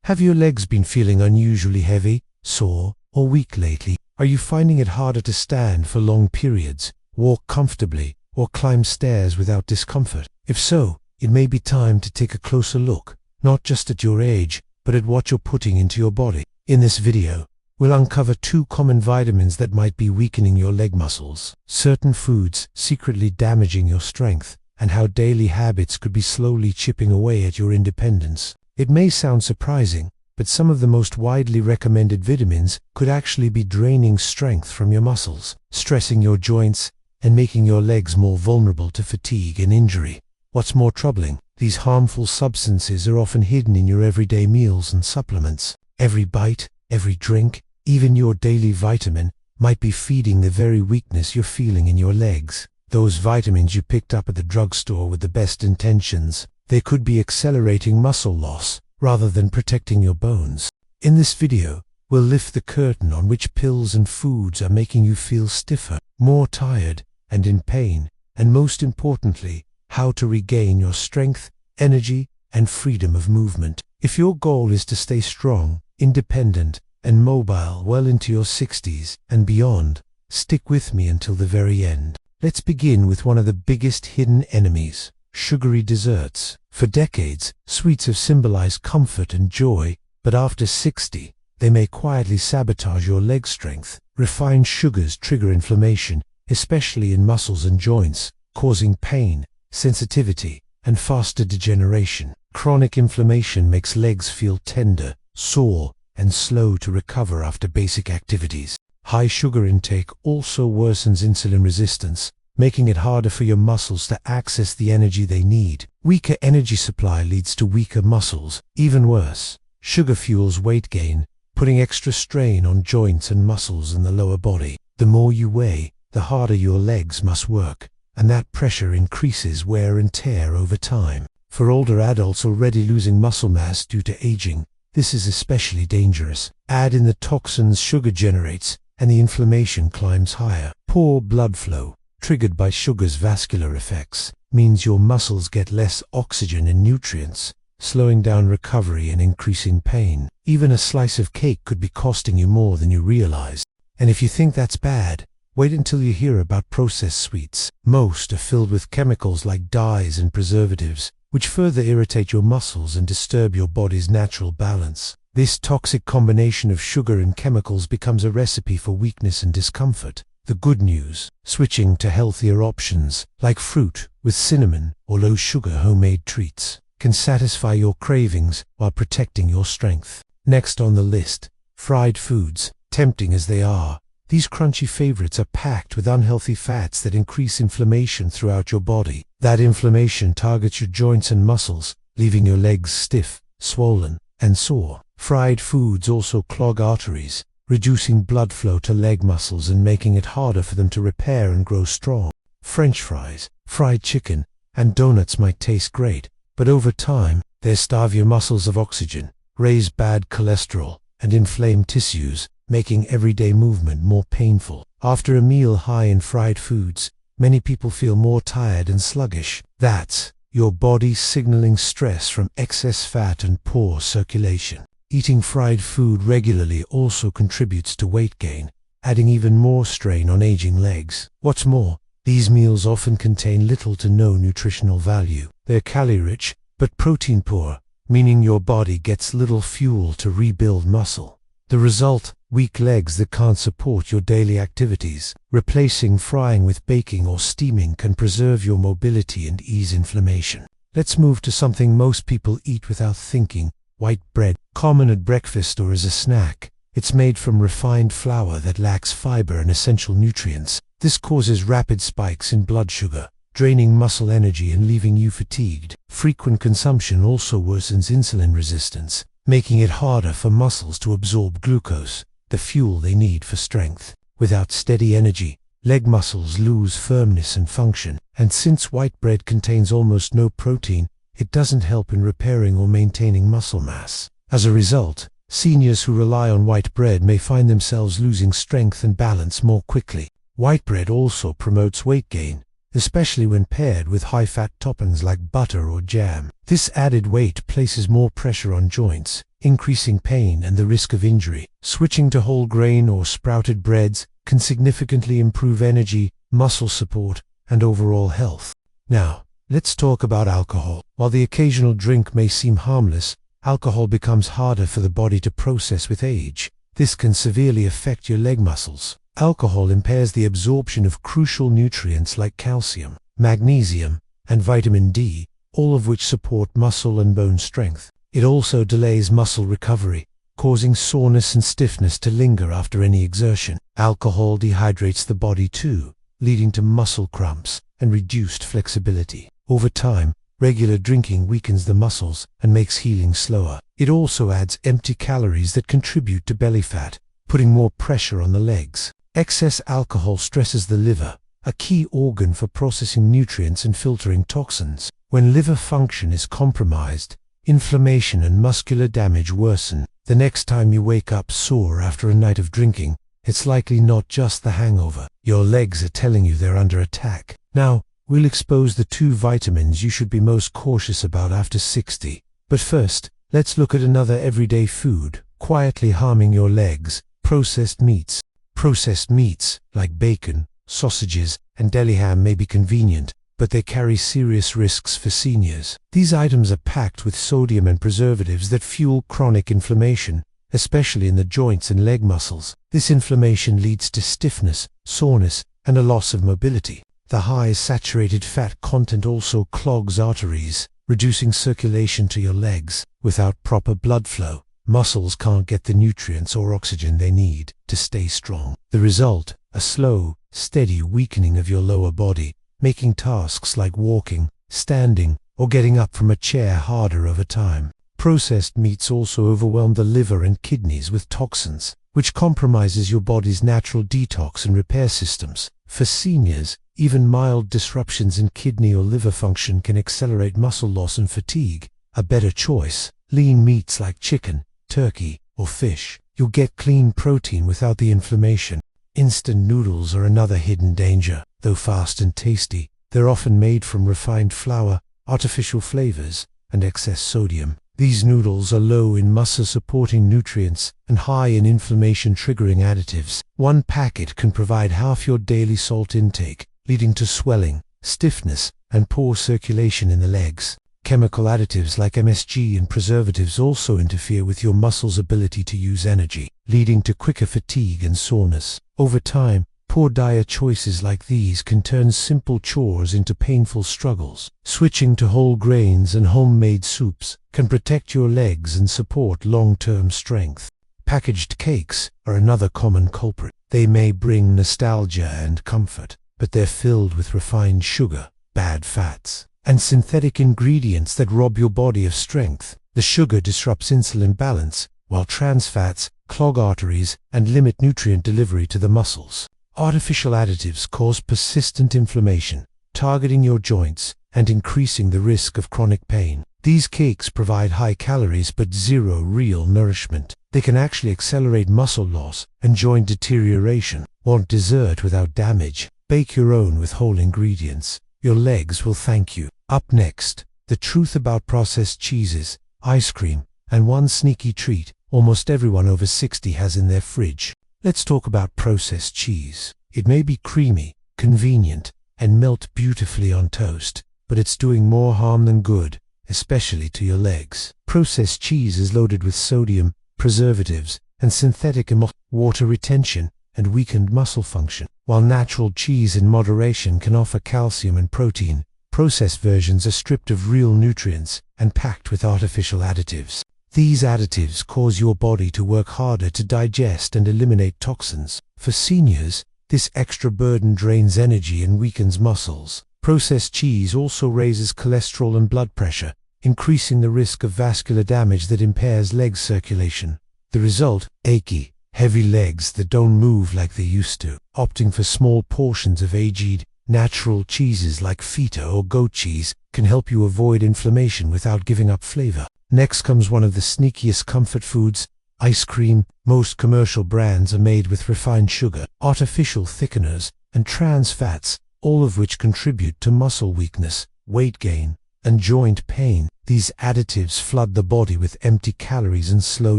Have your legs been feeling unusually heavy, sore, or weak lately? Are you finding it harder to stand for long periods, walk comfortably, or climb stairs without discomfort? If so, it may be time to take a closer look, not just at your age, but at what you're putting into your body. In this video, we'll uncover 2 common vitamins that might be weakening your leg muscles, certain foods secretly damaging your strength, and how daily habits could be slowly chipping away at your independence. It may sound surprising, but some of the most widely recommended vitamins could actually be draining strength from your muscles, stressing your joints, and making your legs more vulnerable to fatigue and injury. What's more troubling, these harmful substances are often hidden in your everyday meals and supplements. Every bite, every drink, even your daily vitamin, might be feeding the very weakness you're feeling in your legs. Those vitamins you picked up at the drugstore with the best intentions, they could be accelerating muscle loss rather than protecting your bones. In this video, we'll lift the curtain on which pills and foods are making you feel stiffer, more tired, and in pain, and most importantly, how to regain your strength, energy, and freedom of movement. If your goal is to stay strong, independent, and mobile well into your 60s and beyond, stick with me until the very end. Let's begin with one of the biggest hidden enemies, sugary desserts. For decades, sweets have symbolized comfort and joy, but after 60, they may quietly sabotage your leg strength. Refined sugars trigger inflammation, especially in muscles and joints, causing pain, sensitivity, and faster degeneration. Chronic inflammation makes legs feel tender, sore, and slow to recover after basic activities. High sugar intake also worsens insulin resistance, making it harder for your muscles to access the energy they need. Weaker energy supply leads to weaker muscles. Even worse, sugar fuels weight gain, putting extra strain on joints and muscles in the lower body. The more you weigh, the harder your legs must work, and that pressure increases wear and tear over time. For older adults already losing muscle mass due to aging, this is especially dangerous. Add in the toxins sugar generates, and the inflammation climbs higher. Poor blood flow, triggered by sugar's vascular effects, means your muscles get less oxygen and nutrients, slowing down recovery and increasing pain. Even a slice of cake could be costing you more than you realize. And if you think that's bad, wait until you hear about processed sweets. Most are filled with chemicals like dyes and preservatives, which further irritate your muscles and disturb your body's natural balance. This toxic combination of sugar and chemicals becomes a recipe for weakness and discomfort. The good news, switching to healthier options, like fruit with cinnamon or low-sugar homemade treats, can satisfy your cravings while protecting your strength. Next on the list, fried foods. Tempting as they are, these crunchy favorites are packed with unhealthy fats that increase inflammation throughout your body. That inflammation targets your joints and muscles, leaving your legs stiff, swollen, and sore. Fried foods also clog arteries, reducing blood flow to leg muscles and making it harder for them to repair and grow strong. French fries, fried chicken, and donuts might taste great, but over time, they starve your muscles of oxygen, raise bad cholesterol, and inflame tissues, making everyday movement more painful. After a meal high in fried foods, many people feel more tired and sluggish. That's your body signaling stress from excess fat and poor circulation. Eating fried food regularly also contributes to weight gain, adding even more strain on aging legs. What's more, these meals often contain little to no nutritional value. They're calorie-rich, but protein-poor, meaning your body gets little fuel to rebuild muscle. The result, weak legs that can't support your daily activities. Replacing frying with baking or steaming can preserve your mobility and ease inflammation. Let's move to something most people eat without thinking: white bread. Common at breakfast or as a snack, it's made from refined flour that lacks fiber and essential nutrients. This causes rapid spikes in blood sugar, draining muscle energy and leaving you fatigued. Frequent consumption also worsens insulin resistance, making it harder for muscles to absorb glucose, the fuel they need for strength. Without steady energy, leg muscles lose firmness and function, and since white bread contains almost no protein, it doesn't help in repairing or maintaining muscle mass. As a result, seniors who rely on white bread may find themselves losing strength and balance more quickly. White bread also promotes weight gain, especially when paired with high-fat toppings like butter or jam. This added weight places more pressure on joints, increasing pain and the risk of injury. Switching to whole grain or sprouted breads can significantly improve energy, muscle support, and overall health. Now, let's talk about alcohol. While the occasional drink may seem harmless, alcohol becomes harder for the body to process with age. This can severely affect your leg muscles. Alcohol impairs the absorption of crucial nutrients like calcium, magnesium, and vitamin D, all of which support muscle and bone strength. It also delays muscle recovery, causing soreness and stiffness to linger after any exertion. Alcohol dehydrates the body too, leading to muscle cramps and reduced flexibility. Over time, regular drinking weakens the muscles and makes healing slower. It also adds empty calories that contribute to belly fat, putting more pressure on the legs. Excess alcohol stresses the liver, a key organ for processing nutrients and filtering toxins. When liver function is compromised, inflammation and muscular damage worsen. The next time you wake up sore after a night of drinking, it's likely not just the hangover. Your legs are telling you they're under attack. Now, we'll expose the 2 vitamins you should be most cautious about after 60. But first, let's look at another everyday food, quietly harming your legs: processed meats. Processed meats, like bacon, sausages, and deli ham may be convenient, but they carry serious risks for seniors. These items are packed with sodium and preservatives that fuel chronic inflammation, especially in the joints and leg muscles. This inflammation leads to stiffness, soreness, and a loss of mobility. The high saturated fat content also clogs arteries, reducing circulation to your legs. Without proper blood flow, muscles can't get the nutrients or oxygen they need to stay strong. The result, a slow, steady weakening of your lower body, making tasks like walking, standing, or getting up from a chair harder over time. Processed meats also overwhelm the liver and kidneys with toxins, which compromises your body's natural detox and repair systems. For seniors, even mild disruptions in kidney or liver function can accelerate muscle loss and fatigue. A better choice: lean meats like chicken, turkey, or fish. You'll get clean protein without the inflammation. Instant noodles are another hidden danger. Though fast and tasty, they're often made from refined flour, artificial flavors, and excess sodium. These noodles are low in muscle-supporting nutrients and high in inflammation-triggering additives. One packet can provide half your daily salt intake, leading to swelling, stiffness, and poor circulation in the legs. Chemical additives like MSG and preservatives also interfere with your muscles' ability to use energy, leading to quicker fatigue and soreness. Over time, poor diet choices like these can turn simple chores into painful struggles. Switching to whole grains and homemade soups can protect your legs and support long-term strength. Packaged cakes are another common culprit. They may bring nostalgia and comfort, but they're filled with refined sugar, bad fats, and synthetic ingredients that rob your body of strength. The sugar disrupts insulin balance, while trans fats clog arteries and limit nutrient delivery to the muscles. Artificial additives cause persistent inflammation, targeting your joints and increasing the risk of chronic pain. These cakes provide high calories but zero real nourishment. They can actually accelerate muscle loss and joint deterioration. Want dessert without damage? Bake your own with whole ingredients. Your legs will thank you. Up next, the truth about processed cheeses, ice cream, and one sneaky treat almost everyone over 60 has in their fridge. Let's talk about processed cheese. It may be creamy, convenient, and melt beautifully on toast, but it's doing more harm than good, especially to your legs. Processed cheese is loaded with sodium, preservatives, and synthetic water retention and weakened muscle function. While natural cheese in moderation can offer calcium and protein, processed versions are stripped of real nutrients and packed with artificial additives. These additives cause your body to work harder to digest and eliminate toxins. For seniors, this extra burden drains energy and weakens muscles. Processed cheese also raises cholesterol and blood pressure, increasing the risk of vascular damage that impairs leg circulation. The result: achy, heavy legs that don't move like they used to. Opting for small portions of aged, natural cheeses like feta or goat cheese can help you avoid inflammation without giving up flavor. Next comes one of the sneakiest comfort foods: ice cream. Most commercial brands are made with refined sugar, artificial thickeners, and trans fats, all of which contribute to muscle weakness, weight gain, and joint pain. These additives flood the body with empty calories and slow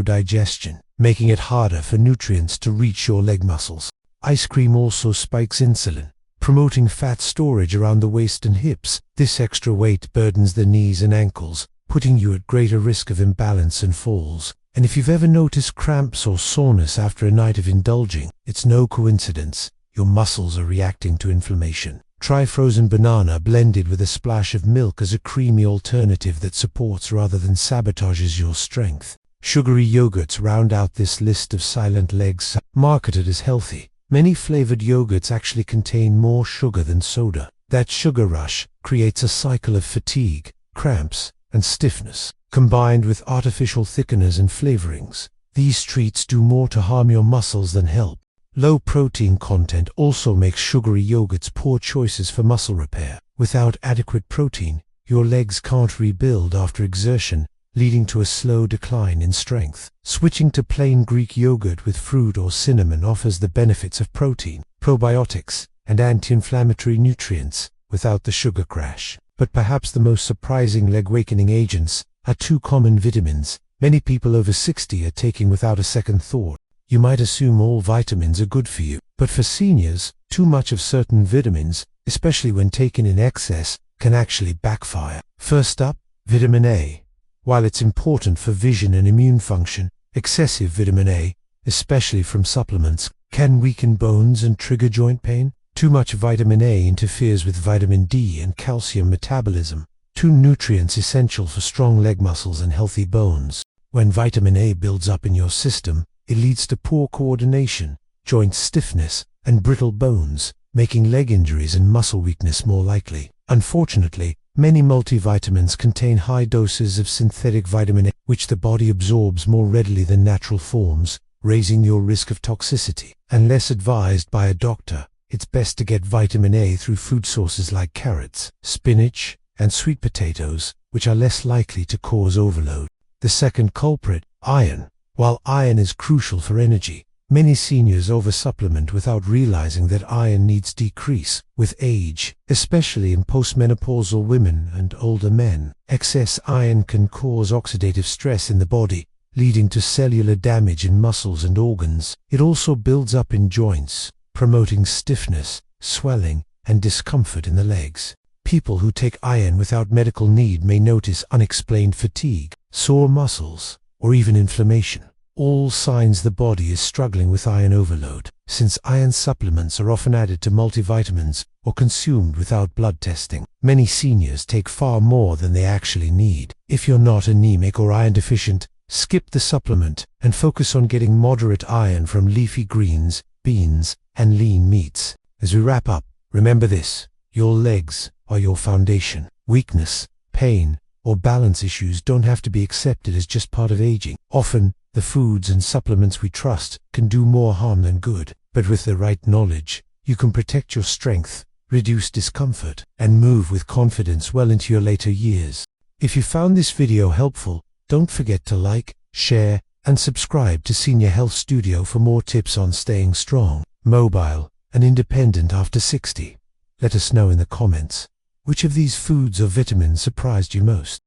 digestion, making it harder for nutrients to reach your leg muscles. Ice cream also spikes insulin, promoting fat storage around the waist and hips. This extra weight burdens the knees and ankles, putting you at greater risk of imbalance and falls. And if you've ever noticed cramps or soreness after a night of indulging, it's no coincidence. Your muscles are reacting to inflammation. Try frozen banana blended with a splash of milk as a creamy alternative that supports rather than sabotages your strength. Sugary yogurts round out this list of silent legs. Marketed as healthy, many flavored yogurts actually contain more sugar than soda. That sugar rush creates a cycle of fatigue, cramps, and stiffness. Combined with artificial thickeners and flavorings, these treats do more to harm your muscles than help. Low protein content also makes sugary yogurts poor choices for muscle repair. Without adequate protein, your legs can't rebuild after exertion, leading to a slow decline in strength. Switching to plain Greek yogurt with fruit or cinnamon offers the benefits of protein, probiotics, and anti-inflammatory nutrients without the sugar crash. But perhaps the most surprising leg-wakening agents are two common vitamins many people over 60 are taking without a second thought. You might assume all vitamins are good for you, but for seniors, too much of certain vitamins, especially when taken in excess, can actually backfire. First up, vitamin A. While it's important for vision and immune function, excessive vitamin A, especially from supplements, can weaken bones and trigger joint pain. Too much vitamin A interferes with vitamin D and calcium metabolism, two nutrients essential for strong leg muscles and healthy bones. When vitamin A builds up in your system, it leads to poor coordination, joint stiffness, and brittle bones, making leg injuries and muscle weakness more likely. Unfortunately, many multivitamins contain high doses of synthetic vitamin A, which the body absorbs more readily than natural forms, raising your risk of toxicity. Unless advised by a doctor, it's best to get vitamin A through food sources like carrots, spinach, and sweet potatoes, which are less likely to cause overload. The second culprit, iron. While iron is crucial for energy, many seniors oversupplement without realizing that iron needs decrease with age, especially in postmenopausal women and older men. Excess iron can cause oxidative stress in the body, leading to cellular damage in muscles and organs. It also builds up in joints, promoting stiffness, swelling, and discomfort in the legs. People who take iron without medical need may notice unexplained fatigue, sore muscles, or even inflammation. All signs the body is struggling with iron overload. Since iron supplements are often added to multivitamins or consumed without blood testing, many seniors take far more than they actually need. If you're not anemic or iron deficient, skip the supplement and focus on getting moderate iron from leafy greens, beans, and lean meats. As we wrap up, remember this: your legs are your foundation. Weakness, pain, or balance issues don't have to be accepted as just part of aging. Often, the foods and supplements we trust can do more harm than good. But with the right knowledge, you can protect your strength, reduce discomfort, and move with confidence well into your later years. If you found this video helpful, don't forget to like, share, and subscribe to Senior Health Studio for more tips on staying strong, mobile, and independent after 60. Let us know in the comments, which of these foods or vitamins surprised you most?